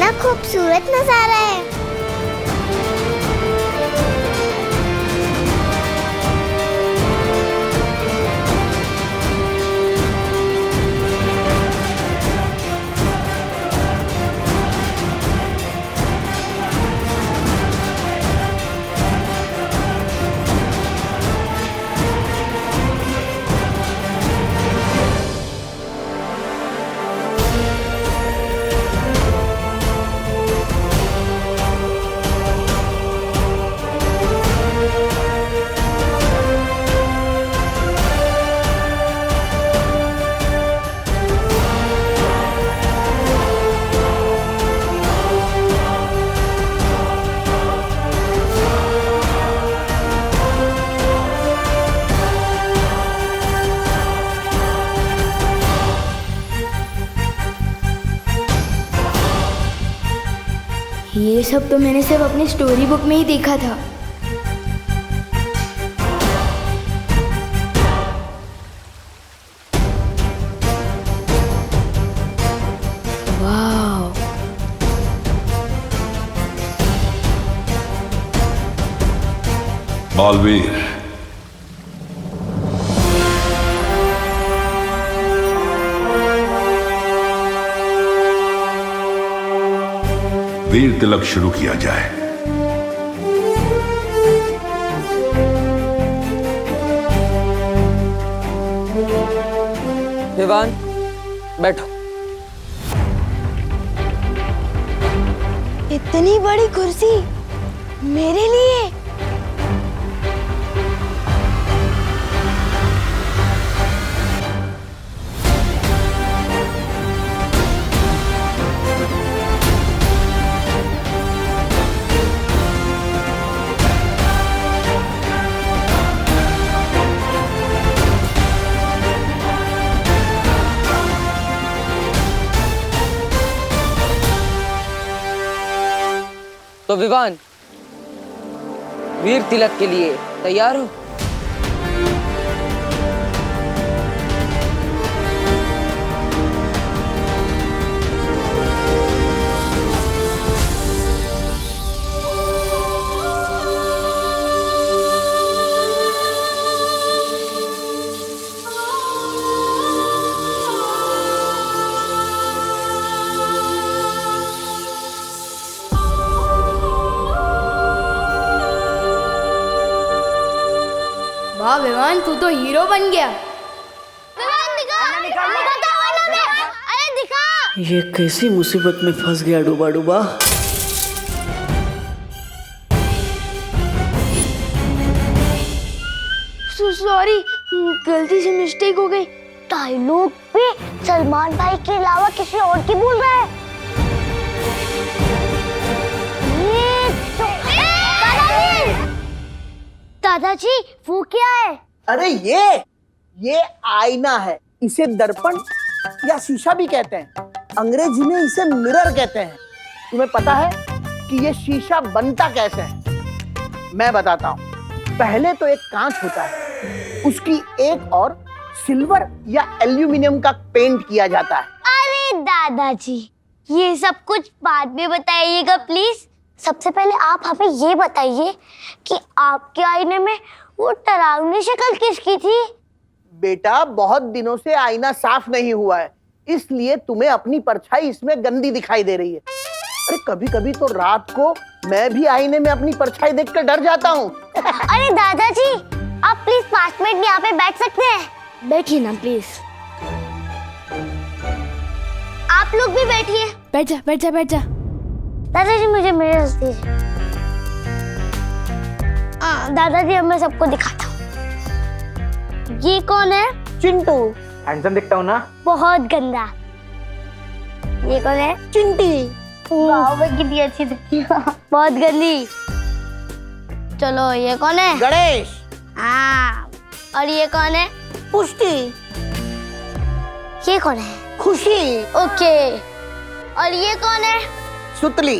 कितना खूबसूरत नजारा है। ये सब तो मैंने सिर्फ अपनी स्टोरी बुक में ही देखा था। वाह, बालवीर, वीर तिलक शुरू किया जाए। विवान, बैठो। इतनी बड़ी कुर्सी मेरे लिए? तो विवान, वीर तिलक के लिए तैयार हो? वाह विवान, तू तो हीरो बन गया। ये कैसी मुसीबत में फंस गया डूबा डूबा। सॉरी, गलती से मिस्टेक हो गई। डायलॉग पे सलमान भाई के अलावा किसी और की बोल रहा है। दादाजी, वो क्या है? अरे ये आईना है। इसे दर्पण या शीशा भी कहते हैं। अंग्रेजी में इसे मिरर कहते हैं। तुम्हें पता है कि ये शीशा बनता कैसे है? मैं बताता हूँ। पहले तो एक कांच होता है, उसकी एक और सिल्वर या एल्यूमिनियम का पेंट किया जाता है। अरे दादाजी, ये सब कुछ बाद में बताइएगा प्लीज। सबसे पहले आप हमें ये बताइए कि आपके आईने में वो डरावनी शक्ल किसकी थी? बेटा, बहुत दिनों से आईना साफ नहीं हुआ है, इसलिए तुम्हें अपनी परछाई इसमें गंदी दिखाई दे रही है। अरे कभी कभी तो रात को मैं भी आईने में अपनी परछाई देखकर डर जाता हूँ। अरे दादाजी, आप प्लीज 5 मिनट यहाँ पे बैठ सकते हैं? बैठिए ना प्लीज। आप लोग भी बैठिए। बैठ जा, बैठ जा, बैठ जा। दादाजी, मुझे मिरर दीजिए। दादाजी, अब मैं सबको दिखाता हूँ। ये कौन है? चिंटू। हैंडसम दिखता हूँ ना? बहुत गंदा। ये कौन है? चिंटी। वाह, वो कितनी अच्छी दिखती है। बहुत गंदी। चलो, ये कौन है? गणेश। हाँ। और ये कौन है? पुष्टि। ये कौन है? खुशी। ओके। और ये कौन है? सुतली।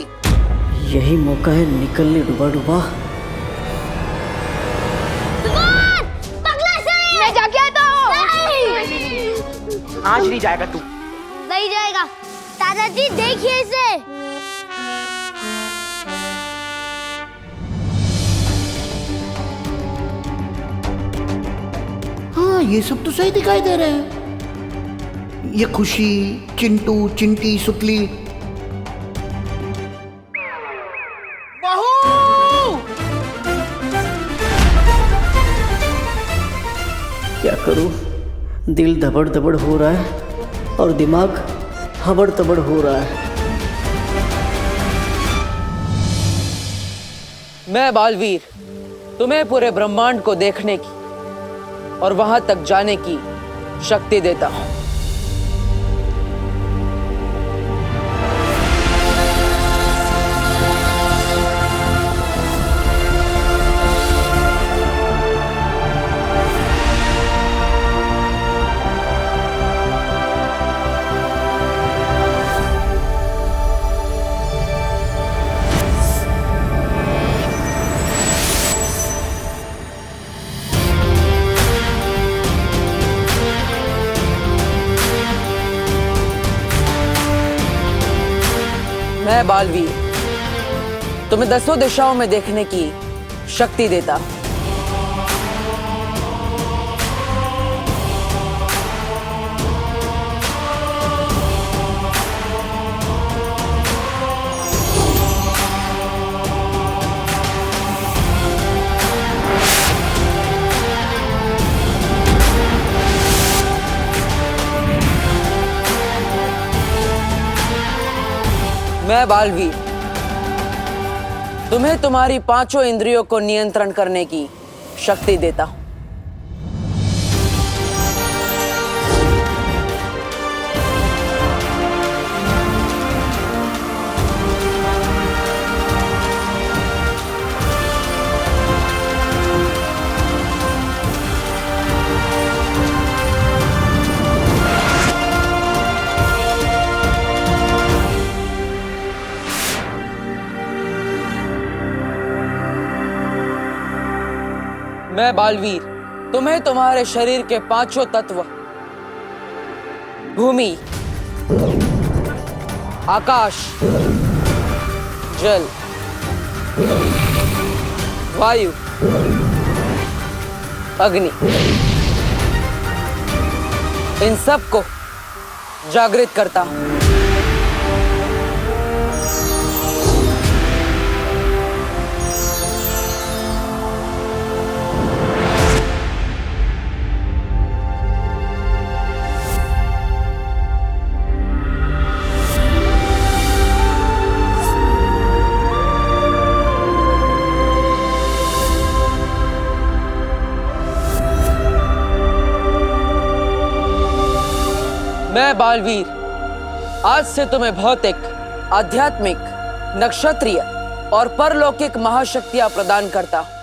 यही मौका है निकलने डूबा डूबा। मैं जाके आता हूँ। आज नहीं जाएगा तू। नहीं जाएगा। दादाजी, देखिए इसे। ये सब तो सही दिखाई दे रहे हैं। ये खुशी, चिंटू, चिंटी, सुतली। बहू! क्या करूं? दिल धबड़ धबड़ हो रहा है और दिमाग हबड़ तबड़ हो रहा है। मैं बालवीर तुम्हें पूरे ब्रह्मांड को देखने की और वहां तक जाने की शक्ति देता हूं। मैं बालवीर तुम्हें 10 दिशाओं में देखने की शक्ति देता। मैं बालवीर तुम्हें तुम्हारी 5 इंद्रियों को नियंत्रण करने की शक्ति देता हूं। मैं बालवीर तुम्हें तुम्हारे शरीर के 5 तत्व भूमि, आकाश, जल, वायु, अग्नि, इन सब को जागृत करता हूं। मैं बालवीर आज से तुम्हें भौतिक, आध्यात्मिक, नक्षत्रीय और परलौकिक महाशक्तियां प्रदान करता हूं।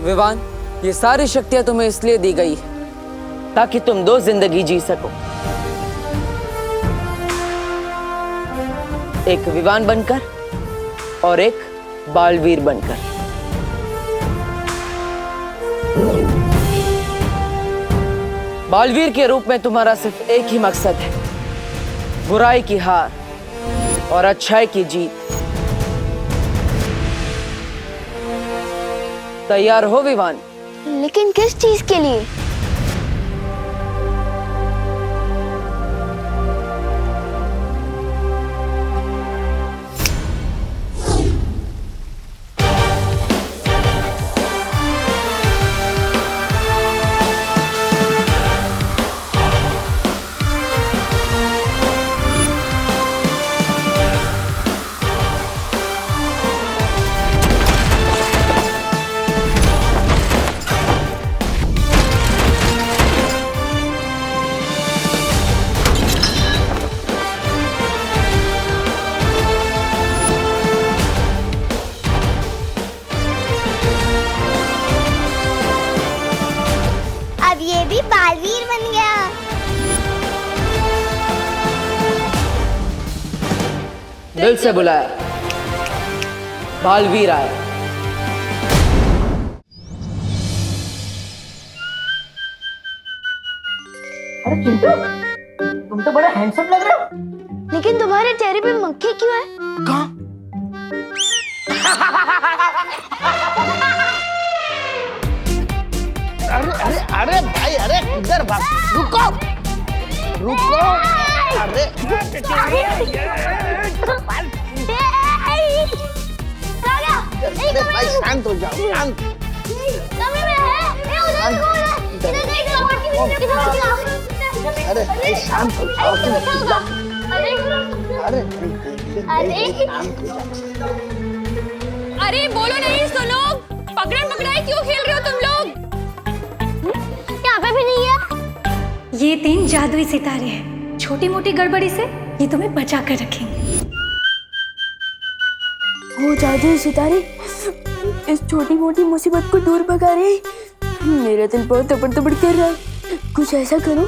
विवान, ये सारी शक्तियां तुम्हें इसलिए दी गई है ताकि तुम 2 जिंदगी जी सको, एक विवान बनकर और एक बालवीर बनकर। बालवीर के रूप में तुम्हारा सिर्फ एक ही मकसद है, बुराई की हार और अच्छाई की जीत। तैयार हो विवान? लेकिन किस चीज के लिए? दिल से बुलाया, बालवीर आया। अरे चिंटू, तुम तो बड़े हैंडसम लग रहे हो। लेकिन तुम्हारे चेहरे पे मक्खी क्यों है? कहाँ? अरे अरे अरे भाई, अरे इधर भाग, रुको रुको। अरे अरे भाई शांत हो जाओ, शांत। अरे भाई शांत हो जाओ, अरे शांत हो जाओ। अरे बोलो नहीं, सुनो। पकड़न पकड़ाई क्यों खेल रहे हो तुम लोग? यहाँ पे भी नहीं है। ये 3 जादुई सितारे हैं। छोटी मोटी गड़बड़ी से ये तुम्हें बचा कर रखेंगे। वो जादुई सितारे इस छोटी मोटी मुसीबत को दूर भगा रहे हैं। मेरा दिल बहुत तबड़ तबड़ कर रहा है। कुछ ऐसा करो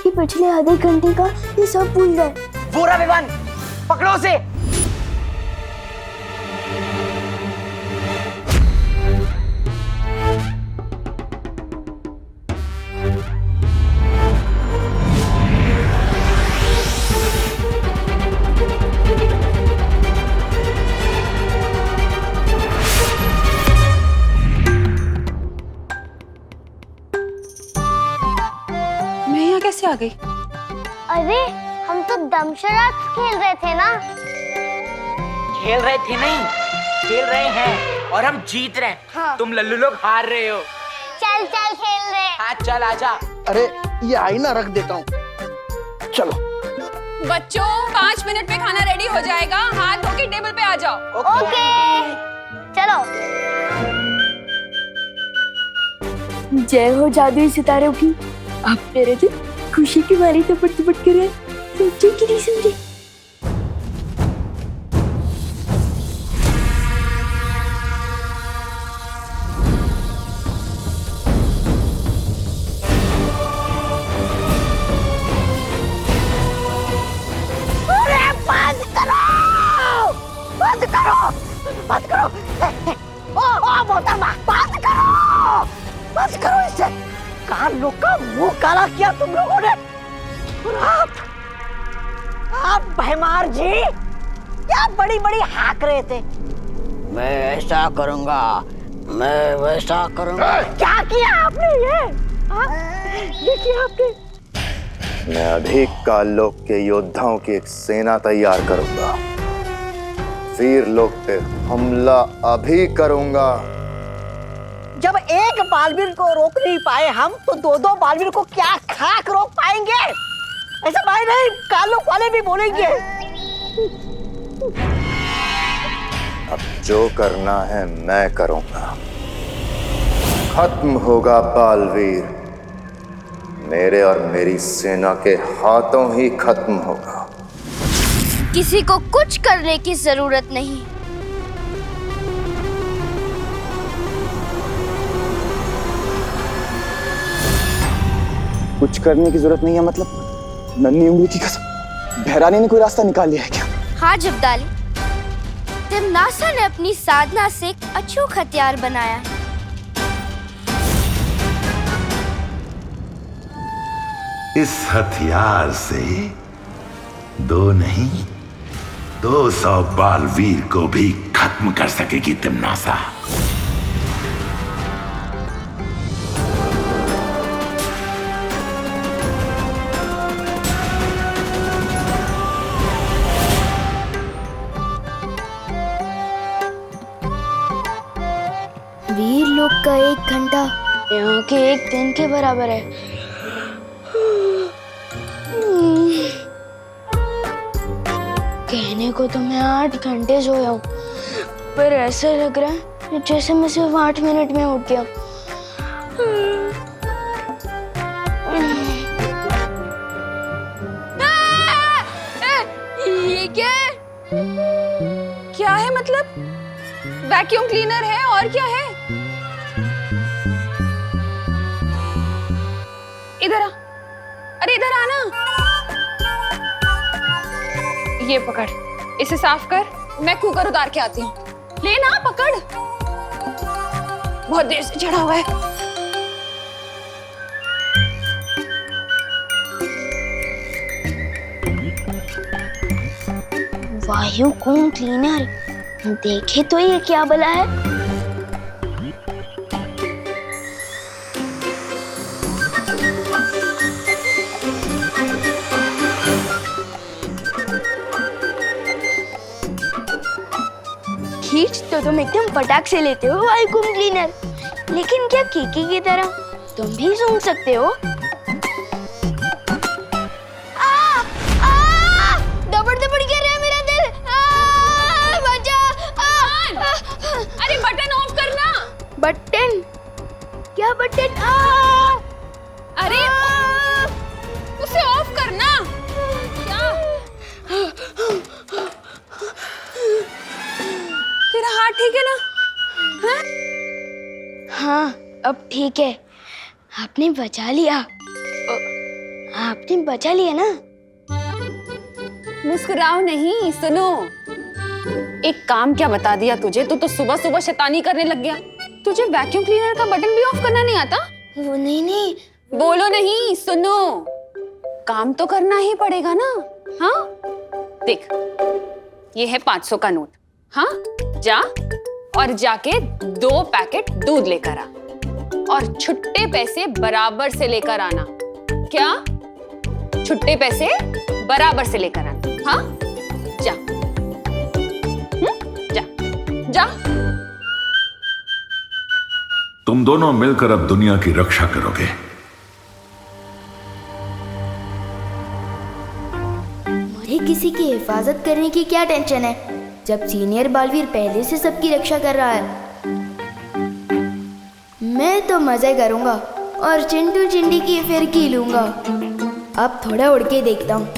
कि पिछले आधे घंटे का ये सब भूल जाए। पूरा विमान पकड़ो उसे। मैं यहाँ कैसे आ गई? अरे हम तो दमशराज खेल रहे थे ना। खेल रहे थे नहीं, खेल रहे हैं और हम जीत रहे हैं। हाँ। तुम लल्लू लोग हार रहे हो। चल चल खेल रहे। हाँ चल आजा। अरे ये आईना रख देता हूँ, चलो। बच्चों 5 मिनट में खाना रेडी हो जाएगा। हाथ धो के टेबल पे आ जाओ। ओके चलो। जय हो जादुई सितारों की। अब मेरे दिल खुशी की मारी तपड़ तपड़ कर रहे। सोचो कि नहीं समझे। बंद करो, बंद करो। ओ मोहतरमा, बंद करो, बंद करो इसे। कान लोग का मुंह काला किया तुम लोगों ने। और आप भैमार जी क्या बड़ी बड़ी हाक रहे थे। मैं ऐसा करूंगा, मैं वैसा करूंगा। क्या किया आपने ये किया आपने। मैं अधिक काल लोक के योद्धाओं की एक सेना तैयार करूंगा। वीर लोक पे हमला अभी करूंगा। जब एक बालवीर को रोक नहीं पाए हम, तो 2-2 बालवीर को क्या खाक रोक पाएंगे। ऐसा भाई नहीं, कालों वाले भी बोलेंगे। अब जो करना है मैं करूंगा। खत्म होगा बालवीर, मेरे और मेरी सेना के हाथों ही खत्म होगा। किसी को कुछ करने की जरूरत नहीं। कुछ करने की जरूरत नहीं है मतलब? नन्ही उंगली की कसम, भैरानी ने कोई रास्ता निकाल लिया है क्या? हाँ जब्दाली, तिमनासा ने अपनी साधना से एक अचूक हथियार बनाया है। इस हथियार से 2 नहीं 200 बालवीर को भी खत्म कर सकेगी तिमनासा। वीर लोक का 1 घंटा यहाँ के 1 दिन के बराबर है। कहने को तो मैं 8 घंटे सोया हूँ, पर ऐसा लग रहा है जैसे मैं सिर्फ 8 मिनट में उठ गया। ये क्या है? क्या है मतलब? वैक्यूम क्लीनर है और क्या है? इधर आ, अरे इधर आना। ये पकड़, इसे साफ कर, मैं कुकर उतार के आती हूँ। लेना, पकड़। बहुत देर से चढ़ा हुआ है। वायुकुम क्लीनर, देखे तो ये क्या भला है। खींच तो तुम एकदम फटाक से लेते हो वायुकुम क्लीनर, लेकिन क्या कीकी की तरह तुम भी सूंघ सकते हो? दबड़ दबड़ कर रहा है मेरा दिल। बचा। अरे बटन ऑफ करना। बटन? क्या बटन? अरे उसे ऑफ करना। क्या? तेरा हाथ ठीक है ना? हाँ, अब ठीक है। आपने बचा लिया। आपने बचा लिया ना? मुस्कुराओ नहीं, सुनो। एक काम क्या बता दिया तुझे? तू तो सुबह सुबह शैतानी करने लग गया। तुझे वैक्यूम क्लीनर का बटन भी ऑफ करना नहीं आता? वो नहीं। बोलो नहीं, सुनो। काम तो करना ही पड़ेगा ना। हाँ, देख, ये है 500 का नोट। हाँ, जा और जाके 2 पैकेट दूध लेकर आ और छुट्टे पैसे बराबर से लेकर आना। क्या? छुट्टे पैसे बराबर से लेकर आना। हाँ, जा। जा जा। तुम दोनों मिलकर अब दुनिया की रक्षा करोगे। मुझे किसी की हिफाजत करने की क्या टेंशन है, जब सीनियर बालवीर पहले से सबकी रक्षा कर रहा है। मैं तो मजे करूंगा और चिंटू चिंडी की फिरकी लूंगा। अब थोड़ा उड़ के देखता हूँ।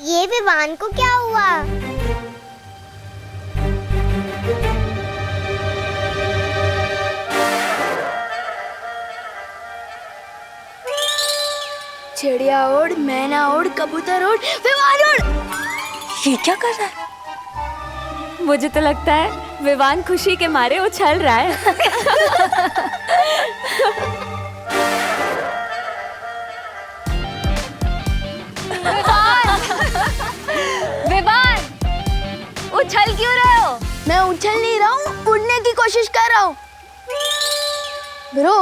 ये विवान को क्या हुआ? चिड़िया उड़, मैना उड़, कबूतर उड़, विमान उड़। ये क्या कर रहा है? मुझे तो लगता है विवान खुशी के मारे उछल रहा है। विवान, उछल क्यों रहे हो? मैं उछल नहीं रहा हूँ, उड़ने की कोशिश कर रहा हूँ। ब्रो,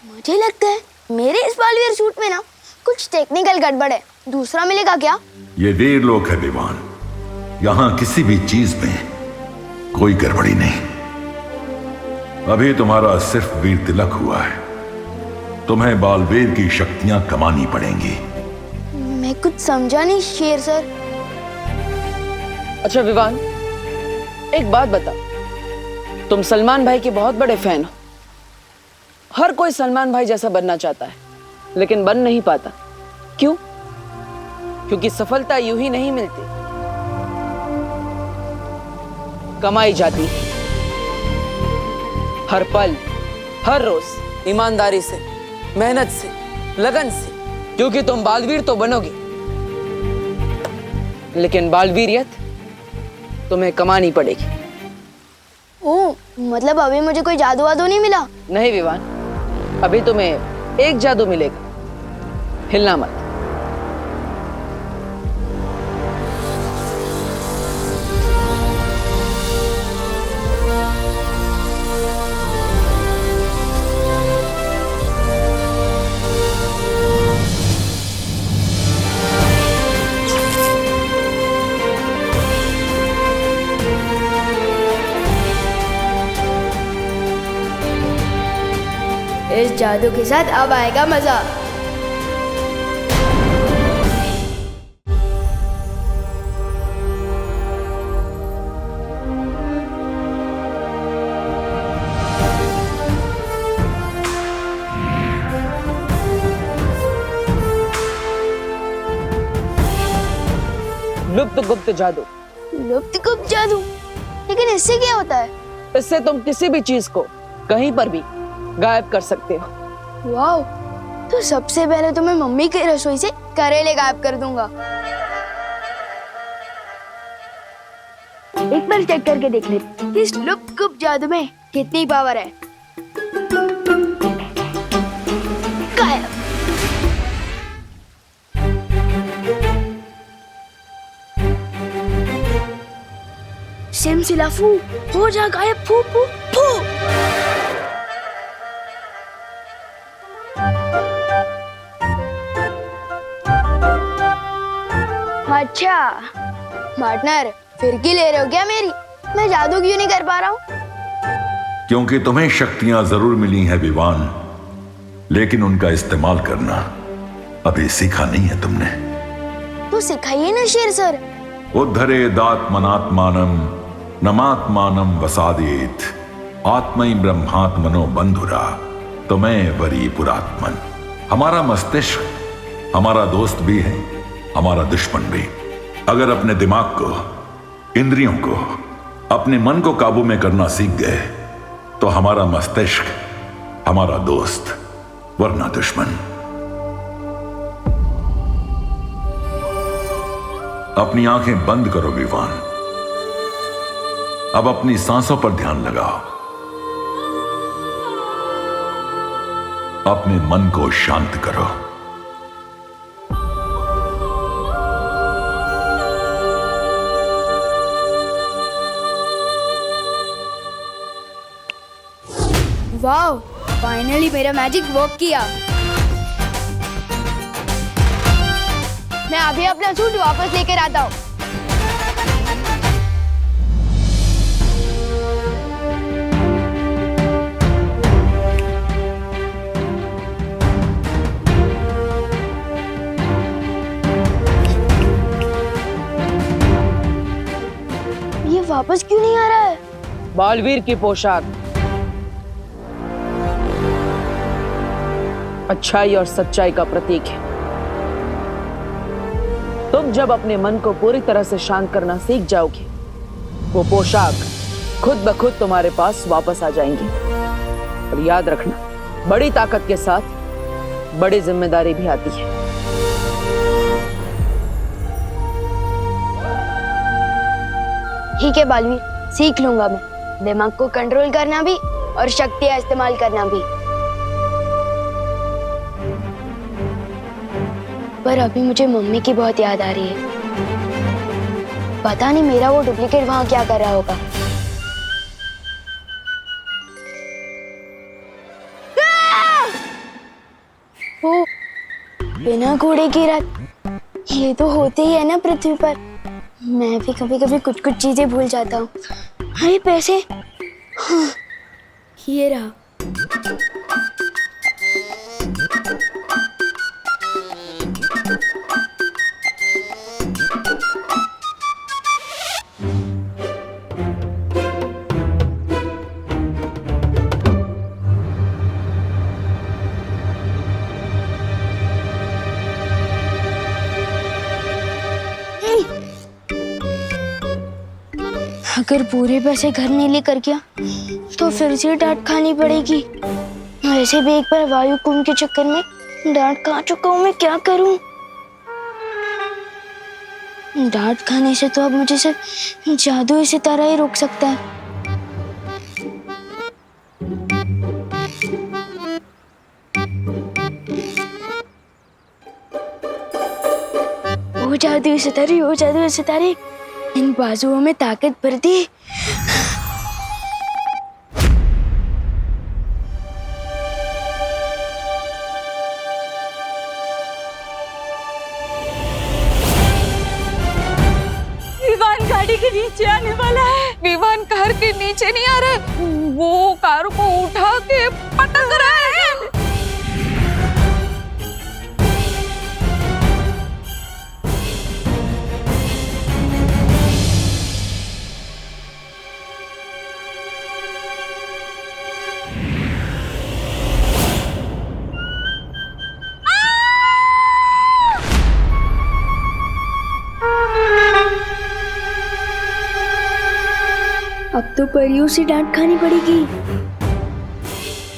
मुझे लगता है मेरे इस बालवीर सूट में ना कुछ टेक्निकल गड़बड़ है। दूसरा मिलेगा क्या? ये वीर लोक है विमान, यहाँ किसी भी चीज में कोई गड़बड़ी नहीं। अभी तुम्हारा सिर्फ वीर तिलक हुआ है, तुम्हें बालवीर की शक्तियां कमानी पड़ेंगी। मैं कुछ समझा नहीं शेर सर। अच्छा विवान, एक बात बता, तुम सलमान भाई के बहुत बड़े फैन हो। हर कोई सलमान भाई जैसा बनना चाहता है, लेकिन बन नहीं पाता। क्यों? क्योंकि सफलता यूं ही नहीं मिलती, कमाई जाती है। हर पल, हर रोज ईमानदारी से, मेहनत से, लगन से। क्योंकि तुम बालवीर तो बनोगे, लेकिन बालवीरियत तुम्हें कमानी पड़ेगी। ओह, मतलब अभी मुझे कोई जादू वादू नहीं मिला? नहीं विवान, अभी तुम्हें एक जादू मिलेगा, हिलना मत। इस जादू के साथ अब आएगा मजा। लुप्त गुप्त जादू। लुप्त गुप्त जादू? लेकिन इससे क्या होता है? इससे तुम किसी भी चीज को कहीं पर भी गायब कर सकते हो। वाह, तो सबसे पहले तो मैं मम्मी की रसोई से करेले गायब कर दूंगा। एक बार चेक करके देख ले इस लुप्त जादू में कितनी पावर है। गायब। सिमसिलाफू हो जा गायब, फू फू फू। अच्छा पार्टनर, फिरकी ले रहे हो क्या मेरी? मैं जादू क्यों नहीं कर पा रहा हूँ? क्योंकि तुम्हें शक्तियां जरूर मिली हैं विवान, लेकिन उनका इस्तेमाल करना अभी सीखा नहीं है तुमने। तो सिखाइए ना शेर सर। उद्धरेदात्मनात्मानं नमात्मानं वसादेत आत्मै ब्रह्मात्मनो बंधुरा तुम्हें वरी पुरात्मन। हमारा मस्तिष्क हमारा दोस्त भी है, हमारा दुश्मन भी। अगर अपने दिमाग को, इंद्रियों को, अपने मन को काबू में करना सीख गए तो हमारा मस्तिष्क हमारा दोस्त वरना दुश्मन। अपनी आंखें बंद करो विवान। अब अपनी सांसों पर ध्यान लगाओ। अपने मन को शांत करो। वाह, फाइनली मेरा मैजिक वर्क किया। मैं अभी अपना सूट वापस लेकर आता हूँ। ये वापस क्यों नहीं आ रहा है? बालवीर की पोशाक अच्छाई और सच्चाई का प्रतीक है। तुम जब अपने मन को पूरी तरह से शांत करना सीख जाओगे, वो पोशाक खुद ब खुद तुम्हारे पास वापस आ जाएंगी। और याद रखना, बड़ी ताकत के साथ बड़ी जिम्मेदारी भी आती है। ठीक है बालवीर, सीख लूंगा मैं दिमाग को कंट्रोल करना भी और शक्तियां इस्तेमाल करना भी। पर अभी मुझे मम्मी की बहुत याद आ रही है। पता नहीं मेरा वो डुप्लीकेट वहां क्या कर रहा होगा। ओ, बिना घोड़े की रात, ये तो होते ही है ना पृथ्वी पर। मैं भी कभी कभी कुछ कुछ चीजें भूल जाता हूँ। अरे पैसे, हाँ, ये रहा। अगर पूरे पैसे घर नहीं लेकर गया तो फिर से डांट खानी पड़ेगी। वैसे भी एक बार वायु कुंभ के चक्कर में डांट खा चुका हूँ। मैं क्या करूँ? डांट खाने से तो अब मुझे सिर्फ जादू सितारा ही रोक सकता है। ओ जादू सितारे, ओ जादू सितारे, इन बाजुओं में ताकत भर दी। विवान गाड़ी के नीचे आने वाला है। विवान कार के नीचे नहीं आ रहा है, वो कार को उठा के पटक रहा है। अब तो परियों से डांट खानी पड़ेगी।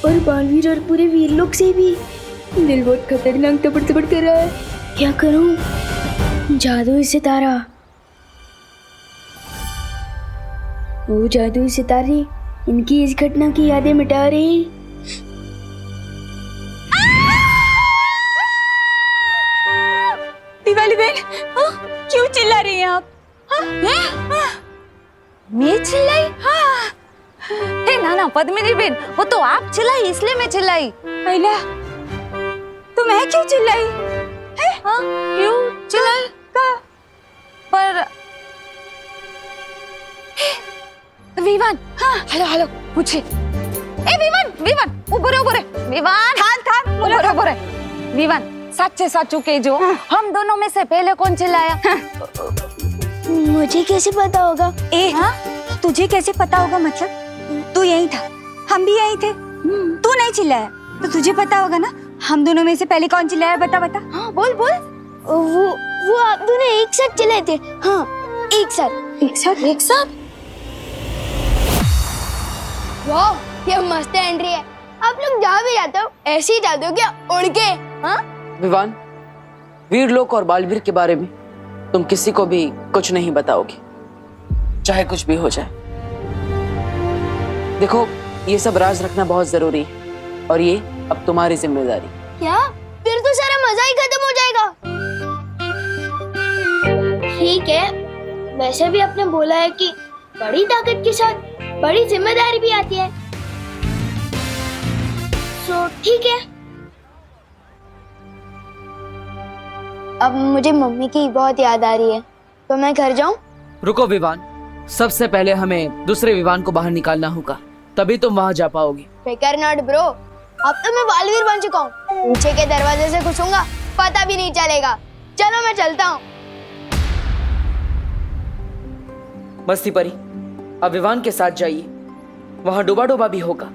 और बालवीर और पूरे वीर लोग से भी। दिल बहुत खतरनाक तपड़ तपड़ कर रहा है। क्या करूं? जादुई सितारा। वो जादुई सितारे इनकी इस घटना की यादें मिटा रही। दिवाली बहन, क्यों चिल्ला रही हैं आप? मैं चिल्लाई? हे ना पद्मिनी बहन, वो तो आप चिल्लाई इसलिए मैं चिल्लाई। पहला तो मैं क्यों चिल्लाई? क्यों चिल्लाई? पर विवान, हेलो हेलो पूछे। ए विवान उबरे विवान, उबरे विवान, सच्चे साचू के जो हम दोनों में से पहले कौन चिल्लाया? मुझे कैसे पता होगा? तुझे कैसे पता होगा मतलब? तू यही था, हम भी यही थे। तू नहीं चिल्लाया तो तुझे पता होगा ना। हम दोनों में से पहले कौन चिल्लाया? बता। हाँ, बोल। वो आप दोनों एक साथ चिल्लाए थे। हाँ, एक साथ। वाह, ये मस्त एंट्री है। आप लोग जहाँ भी जाते हो ऐसे ही जाते हो क्या? उड़ के? हाँ? विवान, वीरलोक और बालवीर के बारे में तुम किसी को भी कुछ नहीं बताओगे, चाहे कुछ भी हो जाए। देखो, ये सब राज रखना बहुत जरूरी है और ये अब तुम्हारी जिम्मेदारी। क्या? फिर तो सारा मजा ही खत्म हो जाएगा। ठीक है, वैसे भी आपने बोला है कि बड़ी ताकत के साथ बड़ी जिम्मेदारी भी आती है, तो ठीक है। अब मुझे मम्मी की बहुत याद आ रही है, तो मैं घर जाऊं? रुको विवान, सबसे पहले हमें दूसरे विवान को बाहर निकालना होगा, तभी तुम वहां जा पाओगे। फिकर नॉट ब्रो, अब तो मैं बालवीर बन चुका हूँ। पीछे के दरवाजे से घुसूंगा, पता भी नहीं चलेगा। चलो मैं चलता हूँ। मस्ती परी, अब विवान के साथ जाइए, वहां डूबा भी होगा,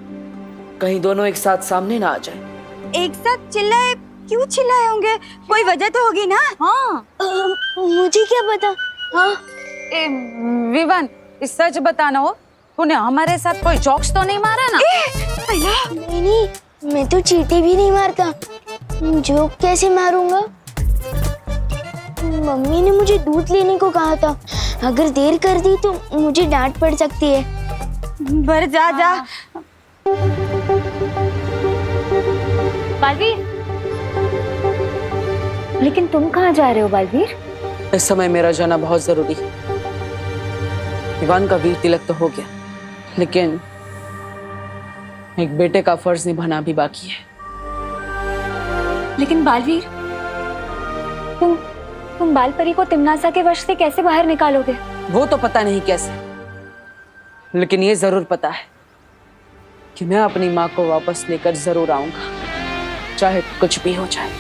कहीं दोनों एक साथ सामने ना आ जाए। एक साथ चिल्लाए? क्यों चिल्लाए होंगे? कोई वजह तो होगी ना। मुझे क्या पता। विवान, सच बताना हो, तूने हमारे साथ कोई जोक्स तो नहीं मारा ना? नहीं, मैं तो चींटी भी नहीं मारता। जोक कैसे मारूंगा? मम्मी ने मुझे दूध लेने को कहा था, अगर देर कर दी तो मुझे डांट पड़ सकती है। बर जा। बालवीर, लेकिन तुम कहाँ जा रहे हो बालवीर? इस समय मेरा जाना बहुत जरूरी है। विवान का वीर तिलक तो हो गया, लेकिन एक बेटे का फर्ज निभाना भी बाकी है। लेकिन बालवीर, तुम बालपरी को तिमनासा के वश से कैसे बाहर निकालोगे? वो तो पता नहीं कैसे, लेकिन ये जरूर पता है कि मैं अपनी माँ को वापस लेकर जरूर आऊंगा, चाहे कुछ भी हो जाए।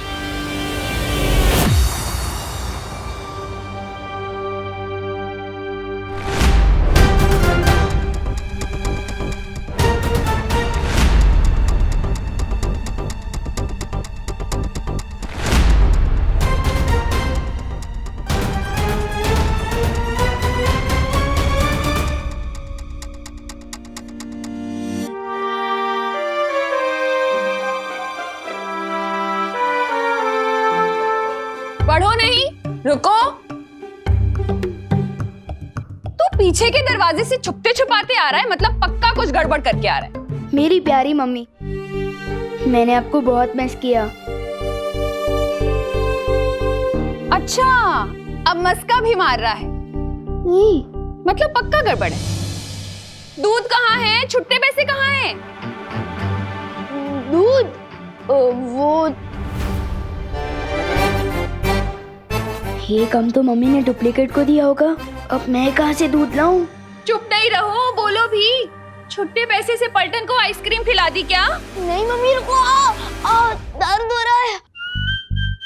बढ़ो नहीं, रुको। तू पीछे के दरवाजे से छुपते छुपाते आ रहा है, मतलब पक्का कुछ गड़बड़ करके आ रहा है। मेरी प्यारी मम्मी, मैंने आपको बहुत मिस किया। अच्छा, अब मस्का भी मार रहा है, मतलब पक्का गड़बड़ है। दूध कहाँ है? छुट्टे पैसे कहाँ हैं? दूध? वो ये काम तो मम्मी ने डुप्लीकेट को दिया होगा, अब मैं कहाँ से दूध लाऊं? चुप नहीं रहो, बोलो भी। छुट्टे पैसे से पलटन को आइसक्रीम खिला दी क्या? नहीं मम्मी, रुको। दर्द हो रहा है।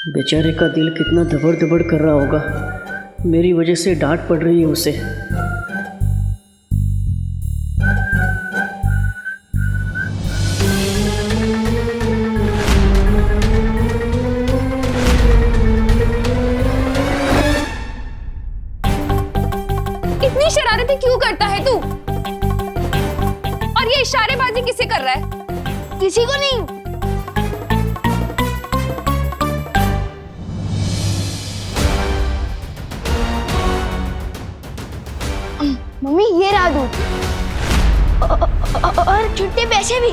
बेचारे का दिल कितना धबड़ धबड़ कर रहा होगा, मेरी वजह से डांट पड़ रही है उसे। इतनी शरारतें क्यों करता है तू? और ये इशारेबाजी किसे कर रहा है? किसी को नहीं। मम्मी ये रहा दूध और छुट्टे पैसे भी।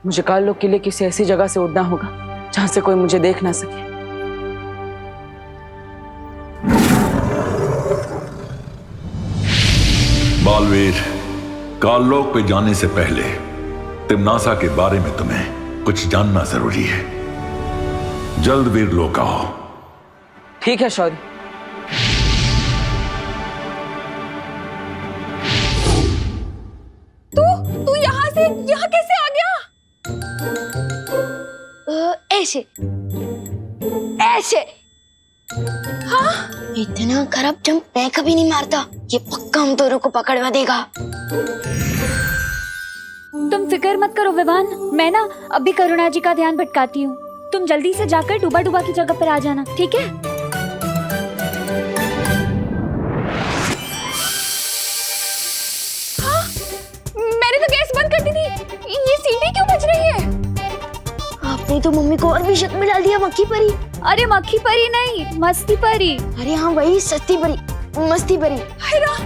मुझे काल लोक के लिए किसी ऐसी जगह से उड़ना होगा जहां से कोई मुझे देख ना सके। बालवीर, काललोक पे जाने से पहले तिम्नासा के बारे में तुम्हें कुछ जानना जरूरी है। जल्द वीरलोक आओ। ठीक है शौर्य। तू यहाँ कैसे आ गया? ऐसे ऐसे। हाँ, इतना खराब जंप मैं कभी नहीं मारता। ये पक्का हम दोनों को पकड़वा देगा। तुम फिक्र मत करो विवान, मैं ना अभी करुणा जी का ध्यान भटकाती हूँ। तुम जल्दी से जाकर डूबा डूबा की जगह पर आ जाना, ठीक है? हाँ, मैंने तो गैस बंद कर दी थी। ये सीटी क्यों बज रही है? आपने तो मम्मी को और भी शक में डाल दिया। मक्खी परी। अरे मक्खी परी नहीं, मस्ती परी। अरे हाँ वही, सस्ती परी, मस्ती परी। हाय राम,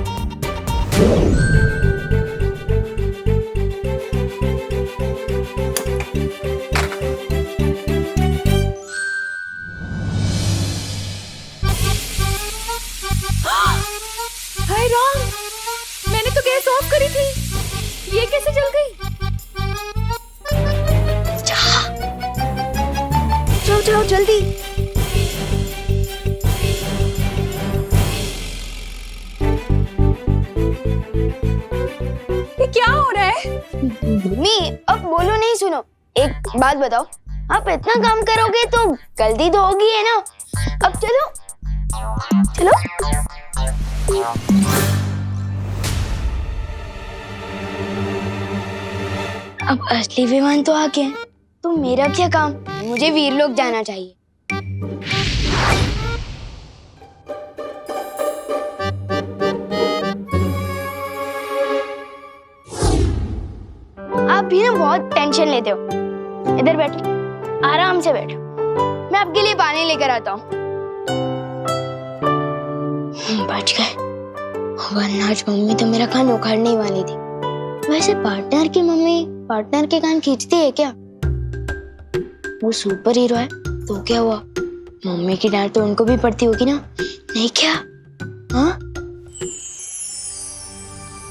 मैंने तो गैस ऑफ करी थी। ये कैसे जल गई? जाओ जाओ जल्दी। ये क्या हो रहा है? मम्मी अब बोलो नहीं, सुनो एक बात बताओ। आप इतना काम करोगे तो गलती तो होगी है ना। अब चलो चलो। अब असली विमान तो आ गए, तो मेरा क्या काम? मुझे वीरलोक जाना चाहिए। आप भी ना बहुत टेंशन लेते हो। इधर बैठो, आराम से बैठो। मैं आपके लिए पानी लेकर आता हूँ। बच गए, वरना आज मम्मी तो मेरा कान उखाड़ने ही वाली थी। वैसे पार्टनर की मम्मी पार्टनर के कान खींचती है क्या? वो सुपर हीरो है तो क्या हुआ? मम्मी की डांट तो उनको भी पड़ती होगी ना, नहीं क्या? हाँ?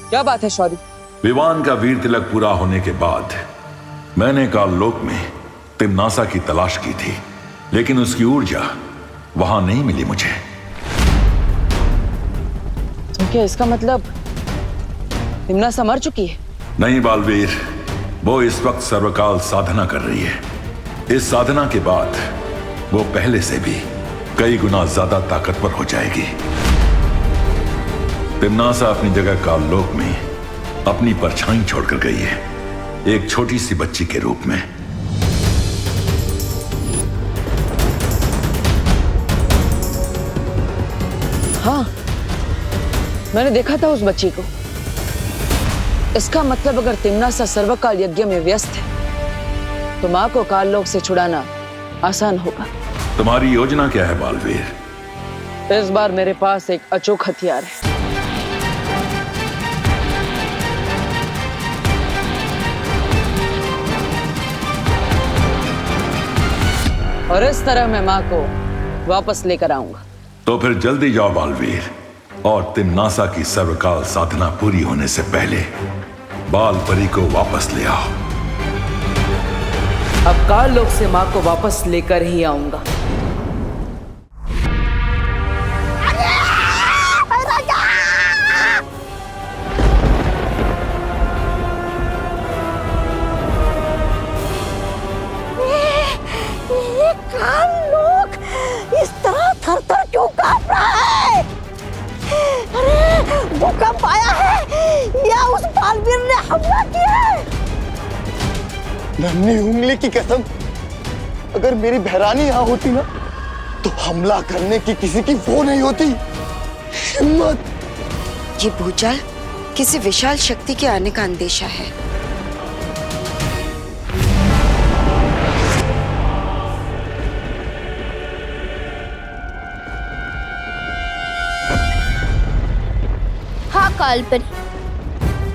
क्या बात है शौर्य? विवान का वीर तिलक पूरा होने के बाद मैंने काललोक में तिम्नासा की तलाश की थी, लेकिन उसकी ऊर्जा वहां नहीं मिली मुझे। तो क्या इसका मतलब तिम्नासा मर चुकी है? नहीं बालवीर, वो इस वक्त सर्वकाल साधना कर रही है। इस साधना के बाद वो पहले से भी कई गुना ज्यादा ताकतवर हो जाएगी। तिम्नासा अपनी जगह काललोक में अपनी परछाई छोड़कर गई है, एक छोटी सी बच्ची के रूप में। हाँ, मैंने देखा था उस बच्ची को। इसका मतलब अगर तिम्नासा सर्वकाल यज्ञ में व्यस्त है तो माँ को काललोक से छुड़ाना आसान होगा। तुम्हारी योजना क्या है बालवीर? इस बार मेरे पास एक अचूक हथियार है। और इस तरह मैं माँ को वापस लेकर आऊंगा। तो फिर जल्दी जाओ बालवीर, और तिम्नासा की सर्वकाल साधना पूरी होने से पहले बाल परी को वापस ले आओ। अब काललोक से माँ को वापस लेकर ही आऊंगा। काललोक इस तरह थर-थर क्यों कांप रहा है? अरे भूकंप आया है या उस बालवीर ने हमला किया है? नन्ही उंगली की कसम, अगर मेरी बहरानी यहाँ होती ना तो हमला करने की किसी की वो नहीं होती हिम्मत। ये भूचाल किसी विशाल शक्ति के आने का अंदेशा है। हाँ कालपरी,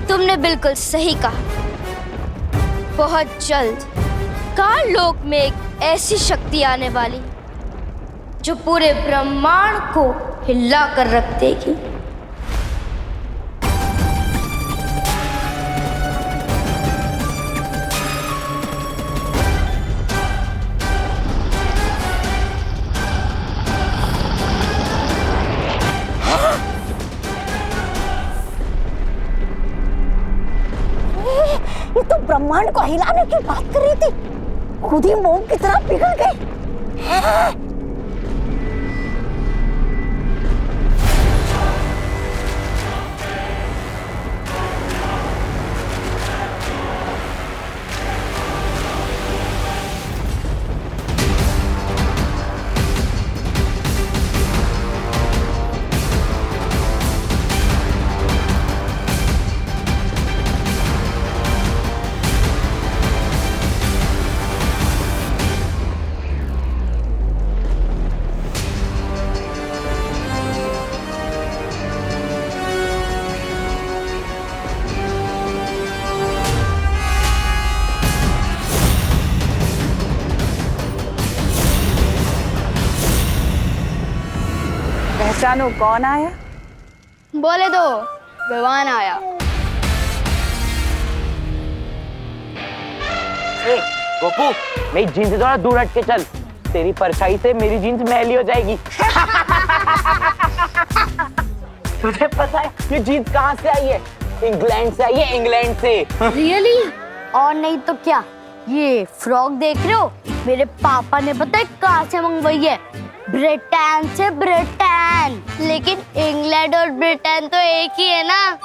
तुमने बिल्कुल सही कहा। बहुत जल्द काल लोक में एक ऐसी शक्ति आने वाली जो पूरे ब्रह्मांड को हिला कर रख देगी। ये तो ब्रह्मांड को हिलाने की बात कर रही थी, खुद ही मोम की तरह पिघल गई। पहचानो कौन आया? बोले दो, विवान आया। गोपू, मेरी जीन्स से थोड़ा दूर हट के चल, तेरी परछाई से मेरी जीन्स मैली हो जाएगी। तुझे पता है ये जीन्स कहाँ से आई है? इंग्लैंड से आई है, इंग्लैंड से। रियली? और नहीं तो क्या, ये फ्रॉक देख रहे हो, मेरे पापा ने पता है कहाँ से मंगवाई है? ब्रिटेन से। ब्रिटेन, लेकिन इंग्लैंड और ब्रिटेन तो एक ही है ना।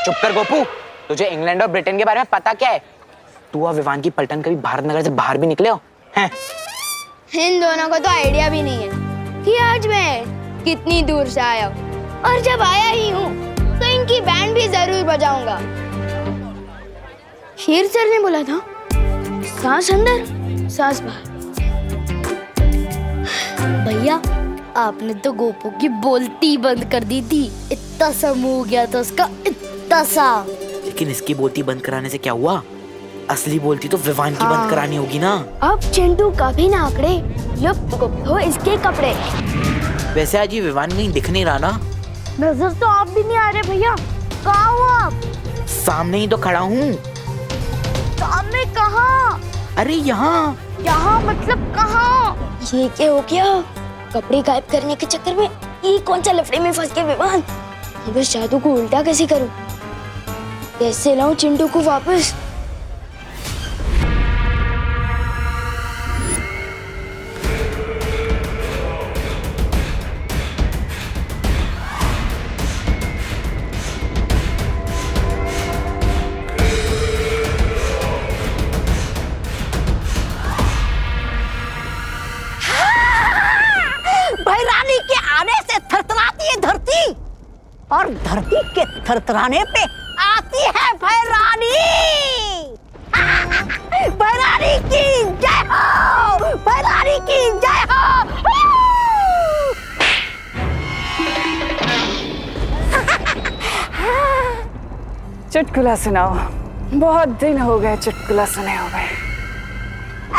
चुप कर गोपू, तुझे इंग्लैंड और ब्रिटेन के बारे में पता क्या है? तू और विवान की पलटन कभी भारत नगर से बाहर भी निकले हो? हैं? इन दोनों को तो आइडिया भी नहीं है कि आज मैं कितनी दूर से आया हूँ, और जब आया ही हूँ तो इनकी बैंड भी जरूर बजाऊंगा। शेर सर ने बोला था, सांस अंदर सांस बाहर। भैया, आपने तो गोपू की बोलती बंद कर दी थी, इतना सा मुंह हो गया था उसका, इतना सा। लेकिन इसकी बोलती बंद कराने से क्या हुआ? असली बोलती तो विवान की बंद करानी होगी ना। अब चिंटू कभी ना आंकड़े, ये हो इसके कपड़े। वैसे आज ये विवान कहीं दिख नहीं रहा ना? नजर तो आप भी नहीं आ रहे भैया, कहाँ हो आप? सामने ही तो खड़ा हूँ। सामने कहाँ? अरे यहाँ। यहाँ मतलब कहाँ? ये क्या हो गया? कपड़े गायब करने के चक्कर में ये कौन सा लफड़े में फंस गए विवान? अब इस जादू को उल्टा कैसे करूं? कैसे लाऊं चिंटू को वापस? भैरानी के आने से थरथराती है धरती, और धरती के थरथराने पे आती है भैरानी। भैरानी की जय हो, भैरानी की जय हो। चुटकुला सुनाओ, बहुत दिन हो गए चुटकुला सुने हुए।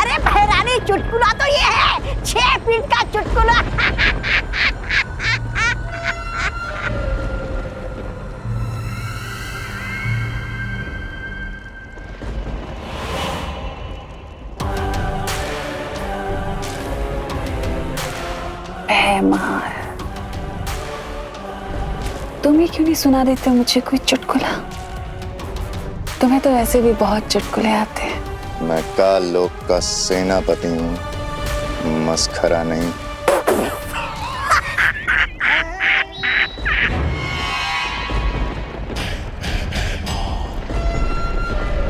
अरे भैरानी, चुटकुला तो ये है 6 फीट का चुटकुला। मार, तुम ही क्यों नहीं सुना देते मुझे कोई चुटकुला? तुम्हें तो ऐसे भी बहुत चुटकुले आते हैं। मैं काल लोक का सेनापति हूँ, मस्खरा नहीं।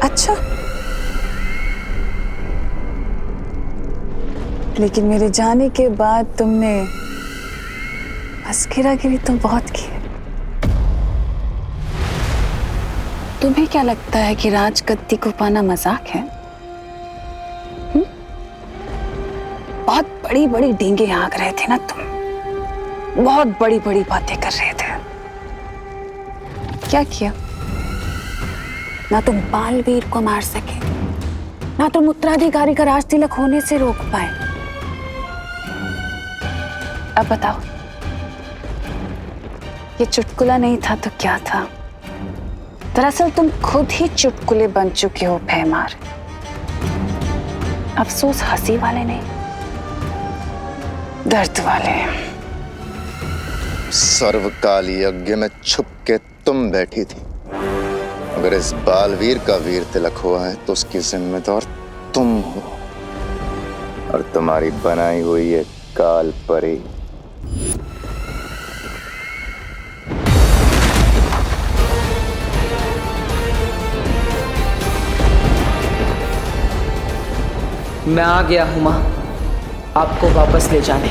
अच्छा, लेकिन मेरे जाने के बाद तुमने मस्किरागिरी तो बहुत की है। तुम्हें क्या लगता है कि राजगद्दी को पाना मजाक है? बहुत बड़ी बड़ी डींगे हाँक रहे थे ना तुम, बहुत बड़ी बड़ी बातें कर रहे थे। क्या किया? ना तुम बालवीर को मार सके, ना तुम उत्तराधिकारी का राज तिलक होने से रोक पाए। अब बताओ, ये चुटकुला नहीं था तो क्या था? दरअसल तुम खुद ही चुटकुले बन चुके हो भैमार। अफसोस हंसी वाले नहीं, दर्द वाले। सर्वकाल यज्ञ में छुप के तुम बैठी थी। अगर इस बालवीर का वीर तिलक हुआ है तो उसकी जिम्मेदार तुम हो, और तुम्हारी बनाई हुई ये काल परी। मैं आ गया हूं मां, आपको वापस ले जाने।